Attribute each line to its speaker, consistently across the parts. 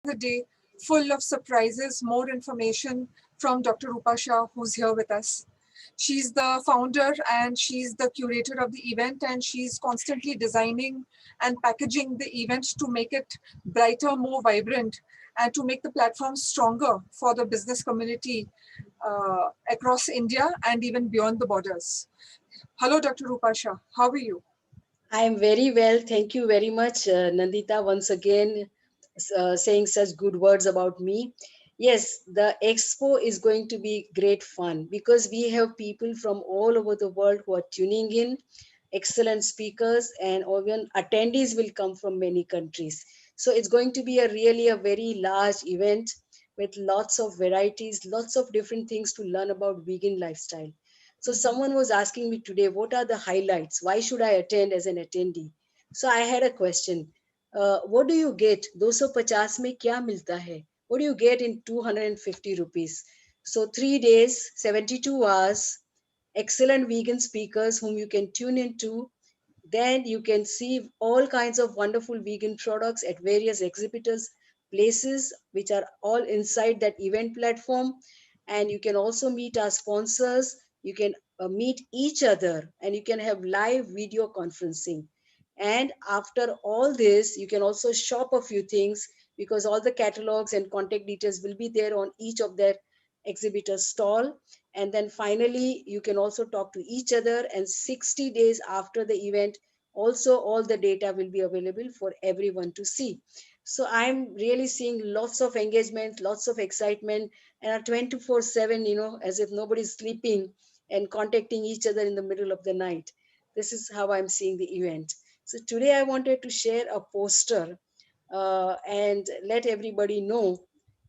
Speaker 1: the day full of surprises, more information from Dr. Rupa Shah, who's here with us. She's the founder and she's the curator of the event, and she's constantly designing and packaging the event to make it brighter, more vibrant, and to make the platform stronger for the business community across India and even beyond the borders. Hello, Dr. Rupa Shah. How are you?
Speaker 2: I am very well. Thank you very much, Nandita, once again saying such good words about me. Yes, the expo is going to be great fun because we have people from all over the world who are tuning in, excellent speakers, and even attendees will come from many countries. So it's going to be a very large event with lots of varieties, lots of different things to learn about vegan lifestyle. So someone was asking me today, what are the highlights? Why should I attend as an attendee? So I had a question. What do you get? 250 में क्या मिलता है? What do you get in 250 rupees? So 3 days, 72 hours, excellent vegan speakers whom you can tune into. Then you can see all kinds of wonderful vegan products at various exhibitors places, which are all inside that event platform. And you can also meet our sponsors. You can meet each other, and you can have live video conferencing. And after all this, you can also shop a few things because all the catalogs and contact details will be there on each of their exhibitor stall. And then finally, you can also talk to each other. And 60 days after the event, also all the data will be available for everyone to see. So I'm really seeing lots of engagement, lots of excitement, and are 24/7, as if nobody's sleeping and contacting each other in the middle of the night. This is how I'm seeing the event. So today I wanted to share a poster and let everybody know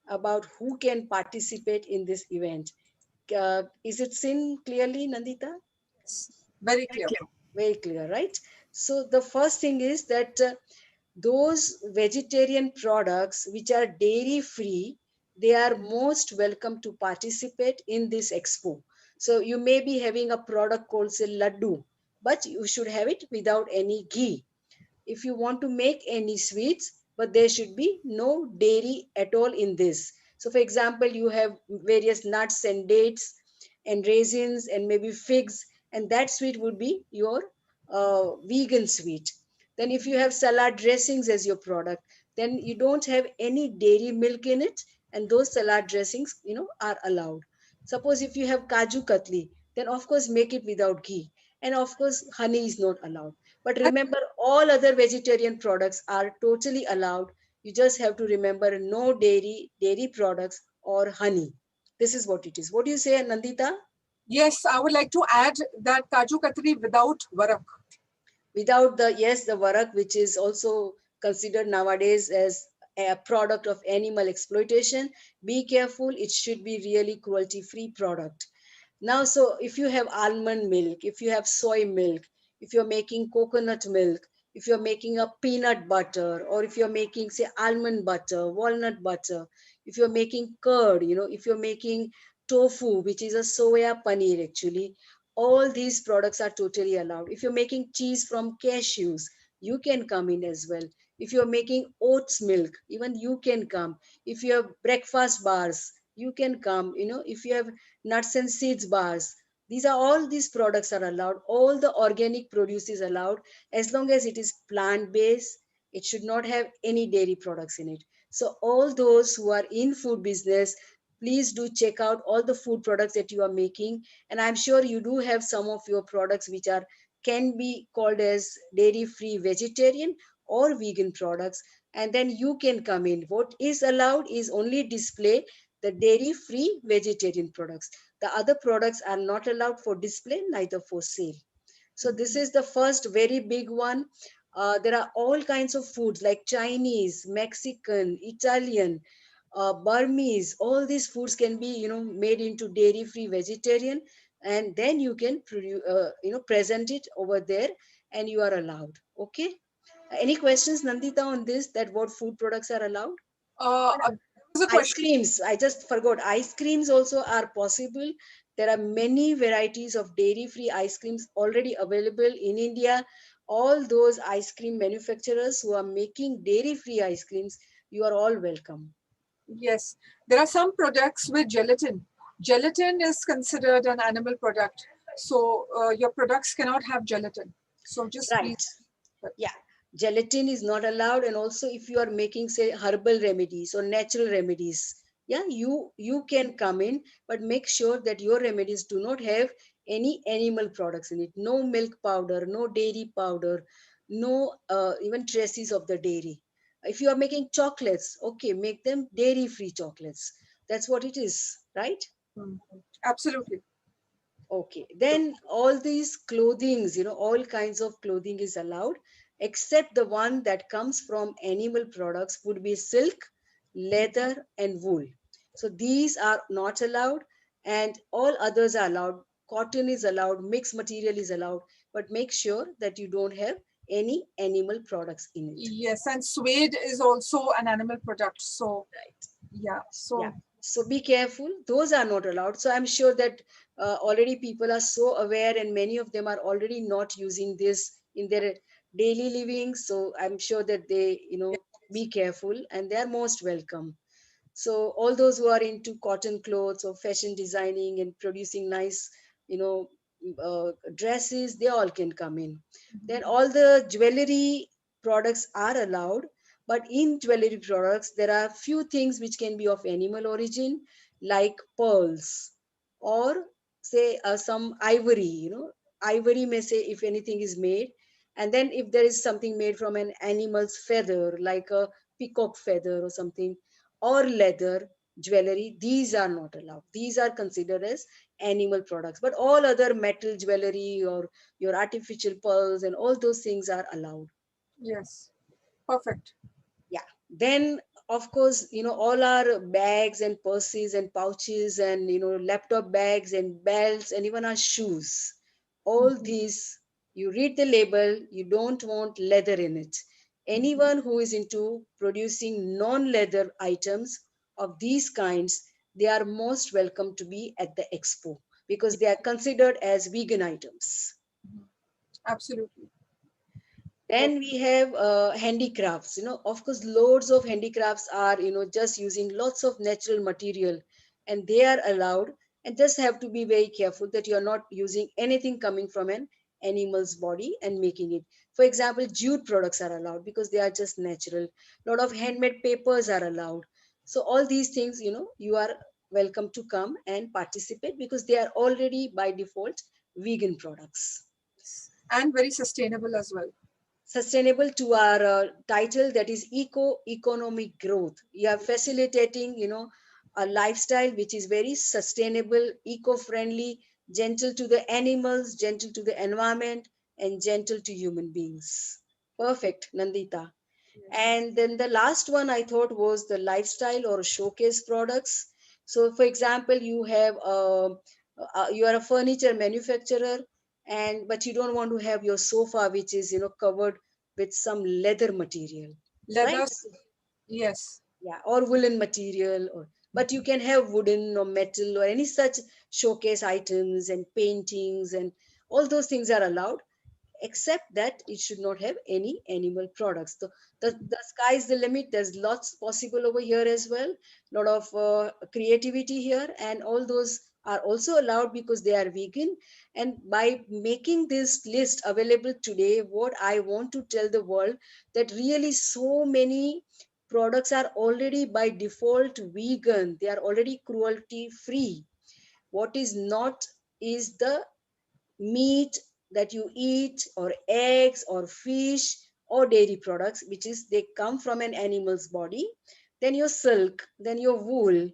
Speaker 2: about who can participate in this event. Is it seen clearly, Nandita?
Speaker 1: Yes, very
Speaker 2: Very
Speaker 1: clear.
Speaker 2: clear. Very clear, right? So the first thing is that those vegetarian products which are dairy free, they are most welcome to participate in this expo. So you may be having a product called say laddu, but you should have it without any ghee. If you want to make any sweets, but there should be no dairy at all in this. So for example, you have various nuts and dates and raisins and maybe figs, and that sweet would be your vegan sweet. Then if you have salad dressings as your product, then you don't have any dairy milk in it, and those salad dressings are allowed. Suppose if you have kaju katli, then of course make it without ghee, and of course honey is not allowed. But remember, all other vegetarian products are totally allowed. You just have to remember no dairy products or honey. This is what it is. What do you say, Nandita?
Speaker 1: Yes, I would like to add that Kaju Katri without varak.
Speaker 2: Without the, yes, the varak, which is also considered nowadays as a product of animal exploitation. Be careful. It should be really cruelty free product. Now, so if you have almond milk, if you have soy milk, if you're making coconut milk, if you're making a peanut butter, or if you're making, say, almond butter, walnut butter, if you're making curd, if you're making tofu, which is a soya paneer actually, all these products are totally allowed. If you're making cheese from cashews, you can come in as well. If you're making oats milk, even you can come. If you have breakfast bars, you can come. If you have nuts and seeds bars, these products are allowed. All the organic produce is allowed as long as it is plant based. It should not have any dairy products in it. So all those who are in food business, please do check out all the food products that you are making. And I'm sure you do have some of your products which are can be called as dairy free vegetarian or vegan products, and then you can come in. What is allowed is only display the dairy free vegetarian products. The other products are not allowed for display, neither for sale. So this is the first very big one. There are all kinds of foods like Chinese, Mexican, Italian, Burmese. All these foods can be made into dairy free vegetarian, and then you can present it over there, and you are allowed. Okay. Any questions, Nandita, on this? That what food products are allowed?
Speaker 1: There was a
Speaker 2: Ice
Speaker 1: question.
Speaker 2: creams, I just forgot. Ice creams also are possible. There are many varieties of dairy free ice creams already available in India. All those ice cream manufacturers who are making dairy free ice creams, you are all welcome.
Speaker 1: Yes, there are some products with gelatin. Gelatin is considered an animal product. So your products cannot have gelatin. So just please.
Speaker 2: Right. Yeah, gelatin is not allowed. And also if you are making, say, herbal remedies or natural remedies, yeah, you can come in, but make sure that your remedies do not have any animal products in it. No milk powder, no dairy powder, no even traces of the dairy. If you are making chocolates, okay, make them dairy free chocolates. That's what it is, right?
Speaker 1: Mhm. Absolutely.
Speaker 2: Okay, then all these clothings, all kinds of clothing is allowed, except the one that comes from animal products would be silk, leather, and wool. So these are not allowed, and all others are allowed. Cotton is allowed, mixed material is allowed, but make sure that you don't have any animal products in it.
Speaker 1: Yes, and suede is also an animal product. So
Speaker 2: Right.
Speaker 1: yeah,
Speaker 2: Yeah,
Speaker 1: so
Speaker 2: so be careful, those are not allowed. So I'm sure that already people are so aware, and many of them are already not using this in their daily living. So I'm sure that they, be careful, and they are most welcome. So all those who are into cotton clothes or fashion designing and producing nice, you know dresses, they all can come in. Then all the jewelry products are allowed, but in jewelry products there are few things which can be of animal origin, like pearls, or say some ivory. Ivory may say if anything is made, and then if there is something made from an animal's feather, like a peacock feather or something, or leather jewelry, these are not allowed. These are considered as animal products. But all other metal jewelry or your artificial pearls and all those things are allowed.
Speaker 1: yes, perfect.
Speaker 2: Yeah. Then, of course, all our bags and purses and pouches and, laptop bags and belts and even our shoes, all
Speaker 1: Mhm.
Speaker 2: these, you read the label, you don't want leather in it. Anyone who is into producing non-leather items of these kinds, they are most welcome to be at the expo, because they are considered as vegan items.
Speaker 1: Mhm. Absolutely.
Speaker 2: Then we have handicrafts. Of course, loads of handicrafts are, just using lots of natural material, and they are allowed. And just have to be very careful that you are not using anything coming from an animal's body and making it. For example, jute products are allowed because they are just natural. A lot of handmade papers are allowed. So all these things, you are welcome to come and participate, because they are already by default vegan products.
Speaker 1: Yes. And very sustainable as well.
Speaker 2: Sustainable to our title, that is economic growth. You are facilitating, a lifestyle which is very sustainable, eco-friendly, gentle to the animals, gentle to the environment, and gentle to human beings. Perfect, Nandita.
Speaker 1: Yes.
Speaker 2: And then the last one I thought was the lifestyle or showcase products. So, for example, you are a furniture manufacturer, and but you don't want to have your sofa, which is covered with some leather material, right?
Speaker 1: Leathers, yes.
Speaker 2: Yeah, or woolen material, or but you can have wooden or metal or any such showcase items and paintings, and all those things are allowed, except that it should not have any animal products. So the sky is the limit. There's lots possible over here as well. Lot of creativity here, and all those are also allowed because they are vegan. And by making this list available today, what I want to tell the world, that really so many products are already by default vegan. They are already cruelty free. What is not is the meat that you eat, or eggs or fish or dairy products, which is they come from an animal's body. Then your silk, then your wool,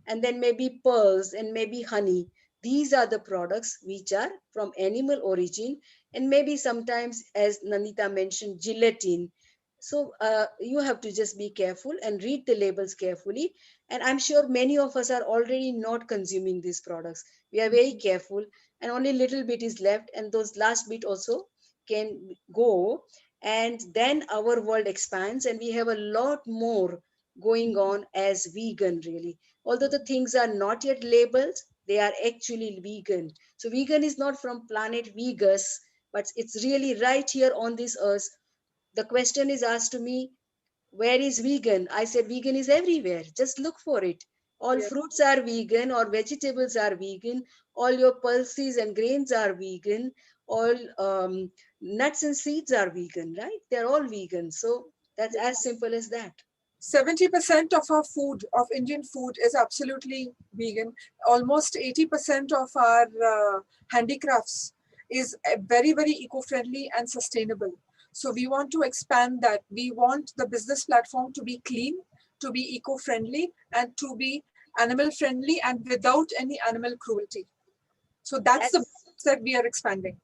Speaker 2: and then maybe pearls and maybe honey. These are the products which are from animal origin. And maybe sometimes, as Nandita mentioned, gelatin. So you have to just be careful and read the labels carefully. And I'm sure many of us are already not consuming these products. We are very careful, and only little bit is left, and those last bit also can go. And then our world expands, and we have a lot more going on as vegan, really. Although the things are not yet labeled, they are actually vegan. So vegan is not from planet Vegas, but it's really right here on this earth. The question is asked to me, where is vegan? I said, vegan is everywhere. Just look for it. All
Speaker 1: Yes.
Speaker 2: fruits are vegan, or vegetables are vegan. All your pulses and grains are vegan. All nuts and seeds are vegan, right? They're all vegan. So that's as simple as that.
Speaker 1: 70% of our food, of Indian food, is absolutely vegan. Almost 80% of our handicrafts is very, very eco-friendly and sustainable. So we want to expand that. We want the business platform to be clean, to be eco-friendly, and to be animal-friendly and without any animal cruelty. So that's the
Speaker 2: That's
Speaker 1: business that we are expanding.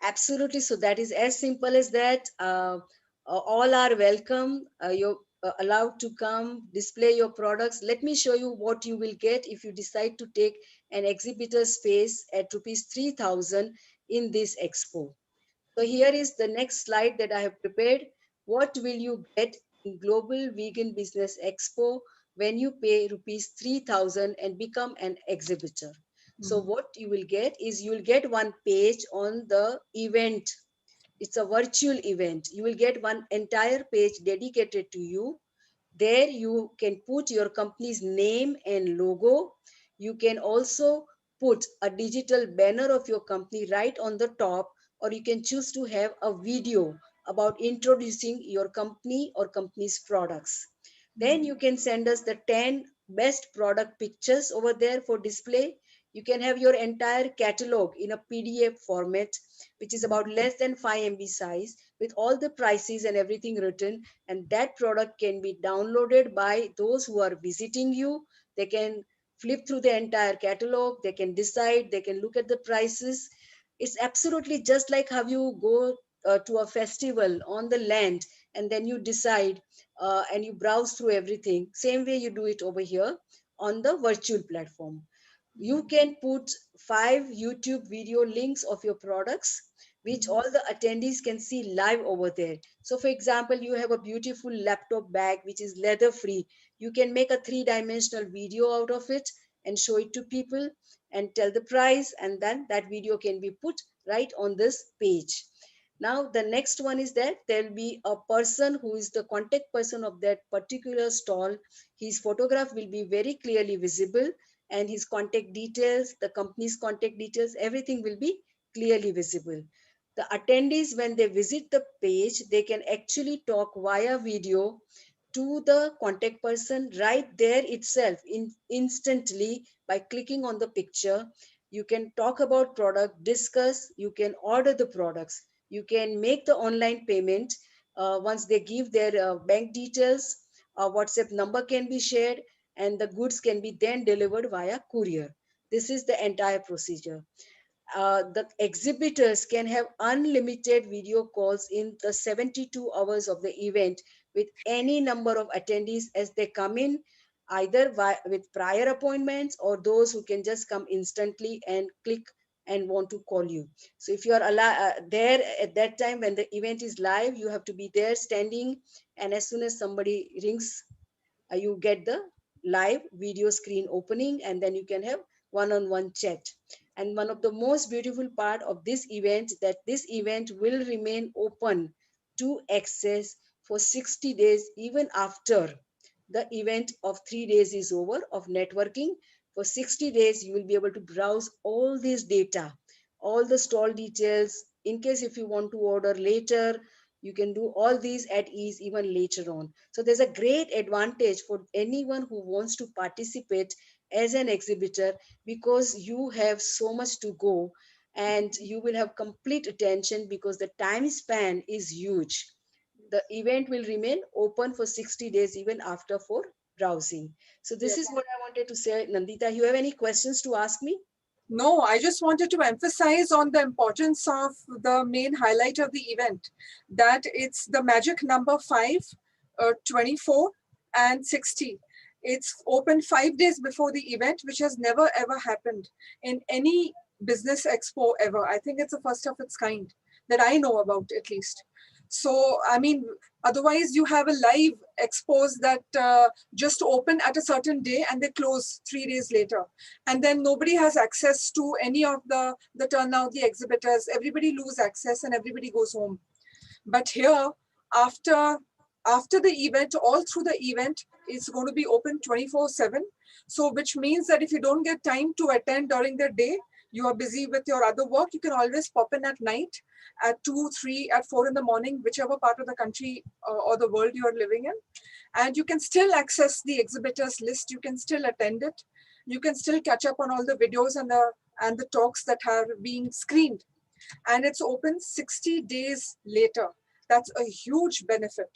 Speaker 2: absolutely. So that is as simple as that. All are welcome. You're allowed to come, display your products. Let me show you what you will get if you decide to take an exhibitor space at rupees 3,000 in this expo. So here is the next slide that I have prepared. What will you get in Global Vegan Business Expo when you pay rupees 3,000 and become an exhibitor? So
Speaker 1: Mhm.
Speaker 2: what you will get is you will get one page on the event. It's a virtual event. You will get one entire page dedicated to you. There you can put your company's name and logo. You can also put a digital banner of your company right on the top, or you can choose to have a video about introducing your company or company's products. Then you can send us the 10 best product pictures over there for display. You can have your entire catalog in a PDF format, which is about less than 5 MB size, with all the prices and everything written. And that product can be downloaded by those who are visiting you. They can flip through the entire catalog, they can decide, they can look at the prices. It's absolutely just like how you go to a festival on the land, and then you decide and you browse through everything. Same way you do it over here on the virtual platform. You can put 5 YouTube video links of your products, which all the attendees can see live over there. So, for example, you have a beautiful laptop bag which is leather free. You can make a 3-dimensional video out of it and show it to people and tell the price, and then that video can be put right on this page. Now, the next one is that there will be a person who is the contact person of that particular stall. His photograph will be very clearly visible, and his contact details, the company's contact details, everything will be clearly visible. The attendees, when they visit the page, they can actually talk via video to the contact person right there itself instantly by clicking on the picture. You can talk about product, discuss, you can order the products, you can make the online payment. Once they give their bank details, WhatsApp number can be shared, and the goods can be then delivered via courier. This is the entire procedure. The exhibitors can have unlimited video calls in the 72 hours of the event with any number of attendees as they come in, either with prior appointments or those who can just come instantly and click and want to call you. So if you are there at that time when the event is live, you have to be there standing, and as soon as somebody rings, you get the live video screen opening, and then you can have one-on-one chat. And one of the most beautiful part of this event, that this event will remain open to access for 60 days, even after the event of 3 days is over of networking. For 60 days you will be able to browse all this data, all the stall details. In case if you want to order later, you can do all these at ease even later on. So there's a great advantage for anyone who wants to participate as an exhibitor, because you have so much to go and you will have complete attention because the time span is huge. The event will remain open for 60 days even after for browsing. So this is
Speaker 1: Yes.
Speaker 2: what I wanted to say. Nandita, you have any questions to ask me?
Speaker 1: No, I just wanted to emphasize on the importance of the main highlight of the event, that it's the magic number 5, 24, and 60. It's open 5 days before the event, which has never ever happened in any business expo ever. I think it's the first of its kind that I know about, at least. So, I mean, otherwise you have a live expos that just open at a certain day and they close 3 days later, and then nobody has access to any of the turnout, the exhibitors. Everybody lose access and everybody goes home. But here, after After the event, all through the event, it's going to be open 24/7. So which means that if you don't get time to attend during the day, you are busy with your other work, you can always pop in at night at 2, 3, at 4 in the morning, whichever part of the country or the world you are living in. And you can still access the exhibitors list. You can still attend it. You can still catch up on all the videos and the talks that are being screened. And it's open 60 days later. That's a huge benefit.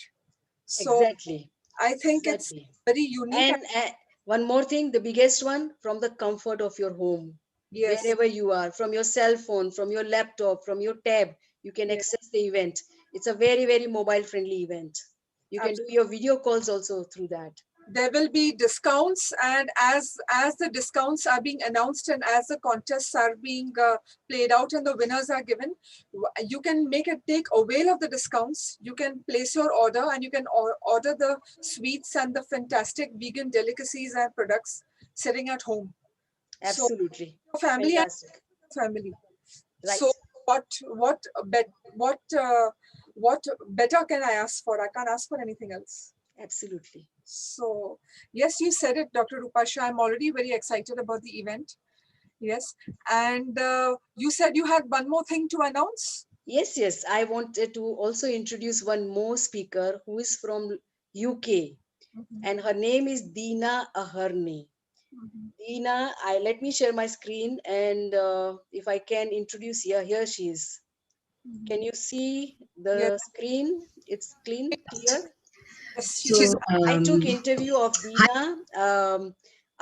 Speaker 1: So
Speaker 2: Exactly.
Speaker 1: I think it's
Speaker 2: Exactly.
Speaker 1: very unique.
Speaker 2: And one more thing, the biggest one, from the comfort of your home,
Speaker 1: Yes,
Speaker 2: wherever you are, from your cell phone, from your laptop, from your tab, you can
Speaker 1: yes,
Speaker 2: access the event. It's a very, very mobile friendly event. You can do
Speaker 1: absolutely.
Speaker 2: your video calls also through that.
Speaker 1: There will be discounts, and as the discounts are being announced and as the contests are being played out and the winners are given, you can take avail of the discounts. You can place your order, and you can order the sweets and the fantastic vegan delicacies and products sitting at home. So
Speaker 2: Absolutely.
Speaker 1: family and
Speaker 2: Fantastic.
Speaker 1: family.
Speaker 2: Right.
Speaker 1: So what better can I ask for? I can't ask for anything else.
Speaker 2: Absolutely.
Speaker 1: So yes, you said it, Dr. Rupasha. I'm already very excited about the event. Yes, and you said you had one more thing to announce.
Speaker 2: Yes, yes. I wanted to also introduce one more speaker who is from UK,
Speaker 1: Mhm,
Speaker 2: and her name is Dina Aherne.
Speaker 1: mhm,
Speaker 2: Dina, let me share my screen, and if I can introduce here, here she is.
Speaker 1: mhm.
Speaker 2: Can you see
Speaker 1: Yes,
Speaker 2: the screen? It's clear.
Speaker 1: yes, she's
Speaker 2: So I took interview of Dina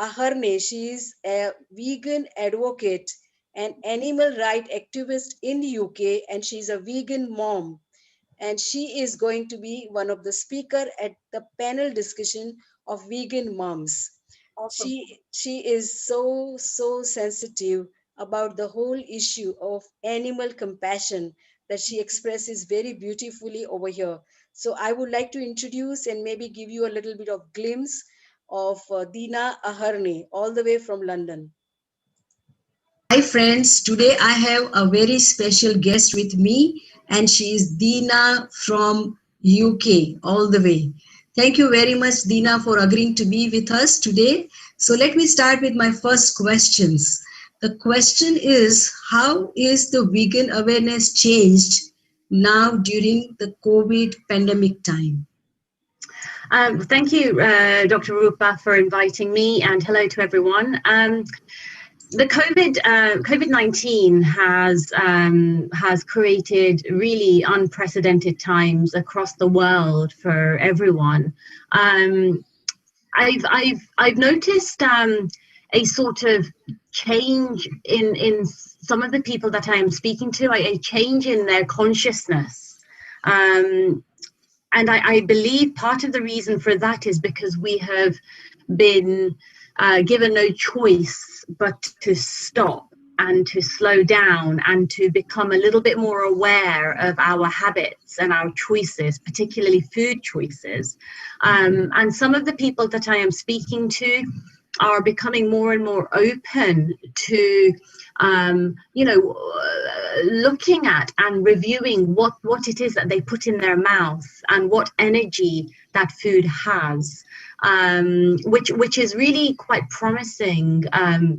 Speaker 2: Aherne. She is a vegan advocate and animal right activist in the UK, and she's a vegan mom. And she is going to be one of the speaker at the panel discussion of vegan moms.
Speaker 1: awesome.
Speaker 2: She is so sensitive about the whole issue of animal compassion that she expresses very beautifully over here. So I would like to introduce and maybe give you a little bit of glimpse of Dina Aherne, all the way from London. Hi friends, today I have a very special guest with me, and she is Dina from UK all the way. Thank you very much, Dina, for agreeing to be with us today. So let me start with my first questions. The question is, how is the vegan awareness changed now during the COVID pandemic time?
Speaker 3: Thank you, Dr. Rupa, for inviting me, and hello to everyone. The COVID-19 has created really unprecedented times across the world for everyone. I've noticed a sort of change in some of the people that I am speaking to, a change in their consciousness. And I believe part of the reason for that is because we have been given no choice but to stop and to slow down and to become a little bit more aware of our habits and our choices, particularly food choices. And some of the people that I am speaking to are becoming more and more open to looking at and reviewing what it is that they put in their mouth and what energy that food has, which is really quite promising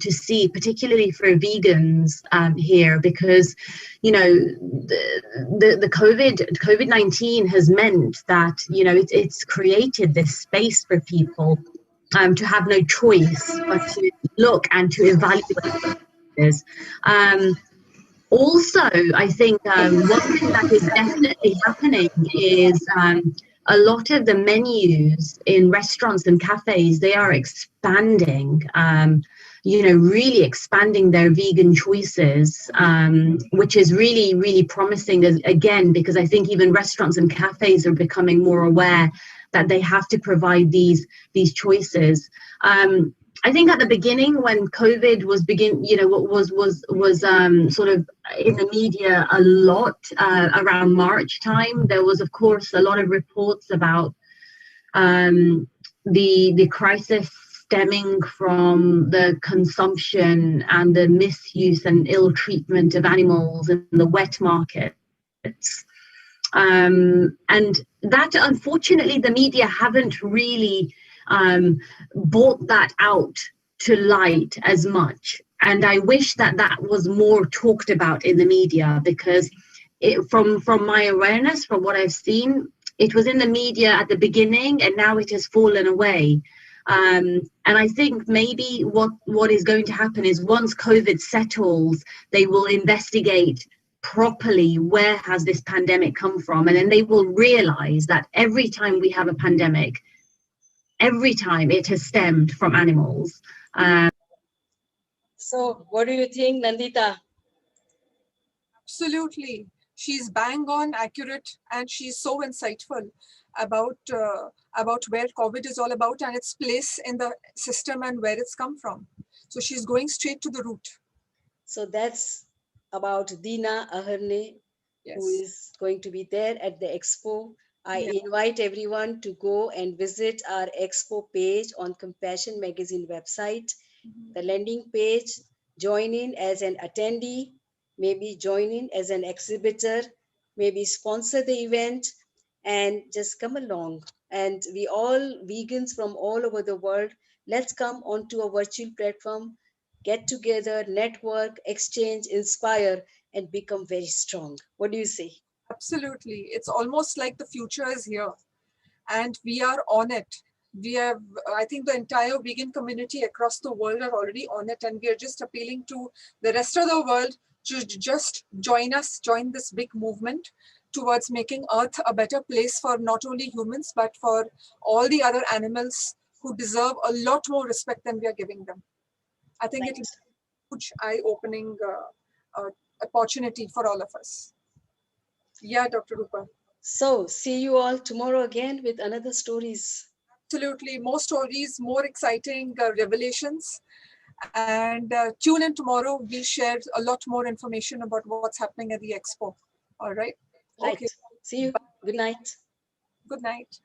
Speaker 3: to see, particularly for vegans here, because the COVID-19 has meant that it's created this space for people to have no choice but to look and to evaluate this. Also, I think one thing that is definitely happening is a lot of the menus in restaurants and cafes, they are expanding, really expanding their vegan choices, which is really, really promising again, because I think even restaurants and cafes are becoming more aware that they have to provide these choices. I think at the beginning, when COVID was sort of in the media a lot around March time, there was of course a lot of reports about the crisis stemming from the consumption and the misuse and ill treatment of animals in the wet markets. And that, unfortunately, the media haven't really brought that out to light as much. And I wish that that was more talked about in the media, because from my awareness, from what I've seen, it was in the media at the beginning, and now it has fallen away. And I think maybe what is going to happen is, once COVID settles, they will investigate properly where has this pandemic come from, and then they will realize that every time we have a pandemic, every time it has stemmed from animals.
Speaker 2: So what do you think, Nandita?
Speaker 1: Absolutely. She's bang on accurate, and she's so insightful about where COVID is all about and its place in the system and where it's come from. So she's going straight to the root.
Speaker 2: So that's about Dina Aherne,
Speaker 1: Yes.
Speaker 2: who is going to be there at the expo. I
Speaker 1: Yeah.
Speaker 2: invite everyone to go and visit our expo page on Compassion Magazine website, the landing page, join in as an attendee, maybe join in as an exhibitor, maybe sponsor the event, and just come along. And we all vegans from all over the world, let's come onto a virtual platform, get together, network, exchange, inspire, and become very strong. What do you say?
Speaker 1: Absolutely. It's almost like the future is here, and we are on it. We have, I think the entire vegan community across the world are already on it, and we are just appealing to the rest of the world to just join us, join this big movement towards making Earth a better place for not only humans, but for all the other animals who deserve a lot more respect than we are giving them. I think
Speaker 2: Right.
Speaker 1: it's a huge eye-opening opportunity for all of us. Yeah, Dr. Rupa.
Speaker 2: So see you all tomorrow again with another stories.
Speaker 1: Absolutely. More stories, more exciting revelations. And tune in tomorrow. We'll share a lot more information about what's happening at the expo. All right.
Speaker 2: Right.
Speaker 1: Okay.
Speaker 2: See you. Good night.
Speaker 1: Good night.